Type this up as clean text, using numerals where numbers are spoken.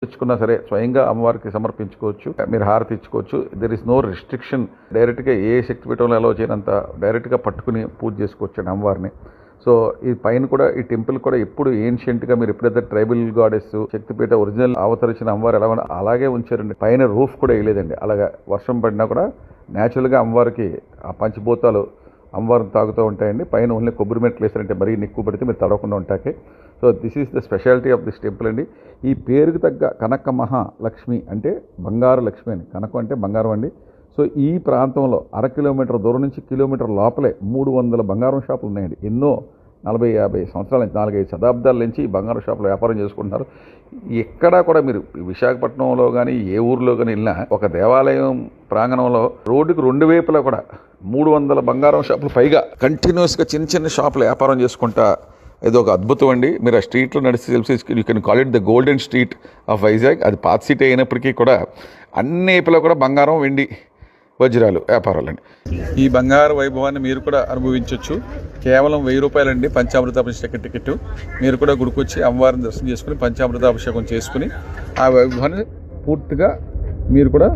తెచ్చుకున్నా సరే స్వయంగా అమ్మవారికి సమర్పించుకోవచ్చు, మీరు హారతి ఇచ్చుకోవచ్చు. There is no restriction. డైరెక్ట్గా ఏ శక్తిపీఠంలో ఎలా చేయనంత డైరెక్ట్గా పట్టుకుని పూజ చేసుకోవచ్చు అండి అమ్మవారిని. సో ఈ పైన కూడా ఈ టెంపుల్ కూడా ఎప్పుడు ఏన్షియంట్గా మీరు ఎప్పుడైతే ట్రైబల్ గాడెస్ శక్తిపీఠ ఒరిజినల్ అవతరించిన అమ్మవారు ఎలా అలాగే ఉంచారండి. పైన రూఫ్ కూడా వేయలేదండి. అలాగా వర్షం పడినా కూడా న్యాచురల్గా అమ్మవారికి ఆ పంచభూతాలు అమ్మవారిని తాగుతూ ఉంటాయండి. పైన ఓన్లీ కొబ్బరి మెట్లు వేసారంటే మరీ ఎక్కువ పడితే మీరు తడవకుండా ఉంటాకే. So this is the speciality of this temple అండి. ఈ పేరుకు తగ్గ కనక మహాలక్ష్మి అంటే బంగారు లక్ష్మి అని, కనకం అంటే బంగారం అండి. సో ఈ ప్రాంతంలో 1/2 కిలోమీటర్ దూరం నుంచి కిలోమీటర్ లోపలే 300 బంగారం షాపులు ఉన్నాయండి. ఎన్నో 40-50 సంవత్సరాల నుంచి 4-5 శతాబ్దాల నుంచి ఈ బంగారం షాపులు వ్యాపారం చేసుకుంటున్నారు. ఎక్కడా కూడా మీరు విశాఖపట్నంలో కానీ ఏ ఊరిలో కానీ వెళ్ళినా ఒక దేవాలయం ప్రాంగణంలో రోడ్డుకు 2 వైపులా కూడా 300 బంగారం షాపులు పైగా కంటిన్యూస్గా చిన్న చిన్న షాపులు వ్యాపారం చేసుకుంటా ఇది ఒక అద్భుతం అండి. మీరు ఆ స్ట్రీట్లో నడిచి తెలిసి you can call it the golden street of Vizag. అది పాత సిటీ అయినప్పటికీ కూడా అన్ని వైపులా కూడా బంగారం, వెండి, వజ్రాలు వ్యాపారాలండి. ఈ బంగారు వైభవాన్ని మీరు కూడా అనుభవించవచ్చు. కేవలం 1000 రూపాయలండి పంచామృతాభిషేక టికెట్. మీరు కూడా గుడికొచ్చి అమ్మవారిని దర్శనం చేసుకుని పంచామృతాభిషేకం చేసుకుని ఆ వైభవాన్ని పూర్తిగా మీరు కూడా